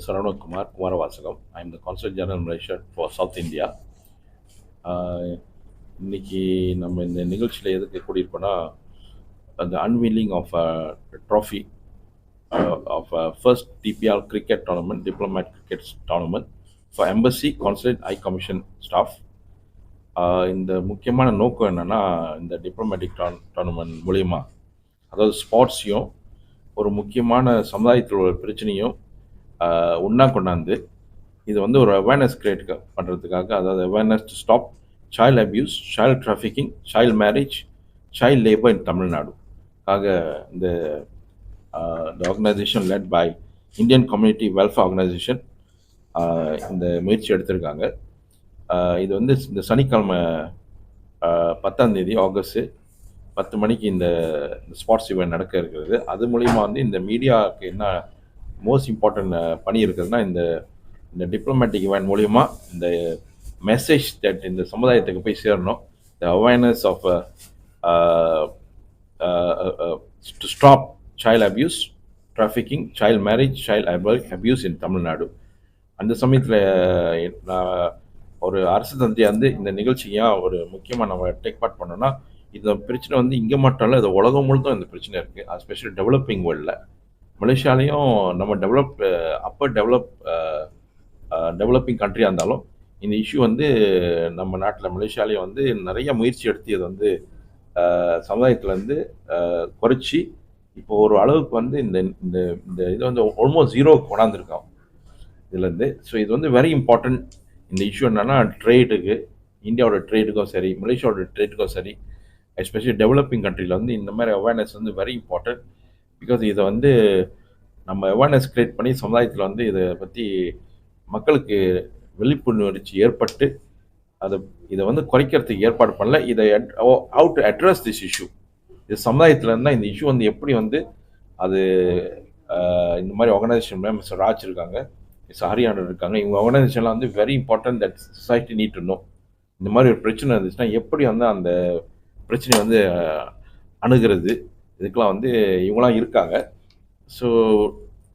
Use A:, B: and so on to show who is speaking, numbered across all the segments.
A: Saravakumar Kumaravasagam. I am the Consul General Malaysia for South India. இன்னைக்கு நம்ம இந்த நிகழ்ச்சியில் எதுக்கு கூடியிருக்கோன்னா, அந்த unveiling of trophy of first DPR cricket tournament, diplomat cricket tournament for embassy consulate high commission staff. இந்த முக்கியமான நோக்கம் என்னென்னா, இந்த டிப்ளமேட்டிக் டோர்னமெண்ட் மூலிமா, அதாவது ஸ்போர்ட்ஸையும் ஒரு முக்கியமான சமுதாயத்தில் உள்ள பிரச்சனையும் ஒன்றா கொண்டாந்து இது வந்து ஒரு அவேர்னஸ் கிரியேட் பண்ணுறதுக்காக, அதாவது awareness to stop child abuse, child trafficking, child marriage, child labour in Tamil Nadu ஆக இந்த organisation led by Indian community welfare organisation இந்த முயற்சி எடுத்திருக்காங்க. இது வந்து இந்த சனிக்கிழமை 10ஆம் தேதி ஆகஸ்ட் 10 மணிக்கு இந்த ஸ்போர்ட்ஸ் ஈவெண்ட் நடக்க இருக்கிறது. அது மூலிமா வந்து இந்த மீடியாவுக்கு என்ன மோஸ்ட் இம்பார்ட்டன்ட் பணி இருக்குதுன்னா, இந்த டிப்ளமேட்டிக் ஈவெண்ட் மூலிமா இந்த மெசேஜ் தட் இந்த சமுதாயத்துக்கு போய் சேரணும். The awareness of to stop child abuse, trafficking, child marriage, child abuse in Tamil Nadu. அந்த சமயத்தில் நான் ஒரு அரசு தந்தியாக வந்து இந்த நிகழ்ச்சியாக ஒரு முக்கியமாக நம்ம டேக் பார்ட் பண்ணோன்னா, இந்த பிரச்சனை வந்து இங்கே மட்டும் இல்லை, இது உலகம் முழுதும் இந்த பிரச்சனை இருக்குது. எஸ்பெஷலி டெவலப்பிங் வேர்ல்டில், மலேசியாலையும் நம்ம டெவலப்பிங் கண்ட்ரியாக இருந்தாலும் இந்த இஷ்யூ வந்து நம்ம நாட்டில் மலேசியாலையும் வந்து நிறைய முயற்சி எடுத்து இது வந்து சமுதாயத்தில் வந்து குறைச்சி இப்போ ஒரு அளவுக்கு வந்து இந்த இந்த இந்த இது வந்து ஆல்மோஸ்ட் ஜீரோவுக்கு கொண்டாந்துருக்கோம் இதுலேருந்து. ஸோ இது வந்து வெரி இம்பார்ட்டன்ட். இந்த இஷ்யூ என்னென்னா, ட்ரேடுக்கு, இந்தியாவோட ட்ரேடுக்கும் சரி, மலேசியாவோட ட்ரேடுக்கும் சரி, எஸ்பெஷலி டெவலப்பிங் கண்ட்ரியில் வந்து இந்த மாதிரி அவேர்னஸ் வந்து வெரி இம்பார்ட்டன்ட். பிகாஸ் இதை வந்து நம்ம அவேர்னஸ் கிரியேட் பண்ணி சமுதாயத்தில் வந்து இதை பற்றி மக்களுக்கு விழிப்புணர்ச்சி ஏற்பட்டு இதை வந்து குறைக்கிறதுக்கு ஏற்பாடு பண்ணல. இதை how to address this issue, இது சமுதாயத்தில் இருந்தால் இந்த இஷ்யூ வந்து எப்படி வந்து அது இந்த மாதிரி ஆர்கனைசேஷன் மிஸ்டர் ராஜ் இருக்காங்க, மிஸ்டர் ஹரியானர் இருக்காங்க, இவங்க ஆர்கனைசேஷன்லாம் வந்து very important that society need to know. இந்த மாதிரி ஒரு பிரச்சனை இருந்துச்சுன்னா எப்படி வந்து அந்த பிரச்சனையை வந்து அணுகிறது, இதுக்கெலாம் வந்து இவங்களாம் இருக்காங்க. ஸோ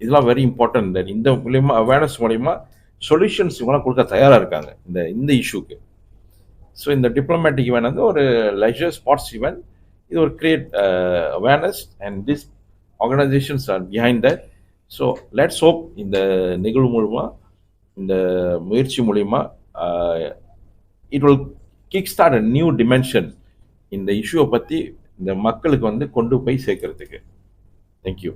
A: இதெல்லாம் வெரி இம்பார்ட்டன்ட். தட் இந்த மூலியமாக அவேர்னஸ் மூலிமா சொல்யூஷன்ஸ் இவங்களாம் கொடுக்க தயாராக இருக்காங்க இந்த இஷ்யூக்கு. ஸோ இந்த டிப்ளமேட்டிக் ஈவெண்ட் வந்து ஒரு லெஜர் ஸ்போர்ட்ஸ் ஈவெண்ட். இது ஒரு create awareness and this organisations are behind that. So let's hope இந்த நிகழ்வு மூலமாக, இந்த முயற்சி மூலிமா it will kick start a new dimension இந்த இஷ்யூவை பற்றி இந்த மக்களுக்கு வந்து கொண்டு போய் சேர்க்கறதுக்கு. தேங்க்யூ.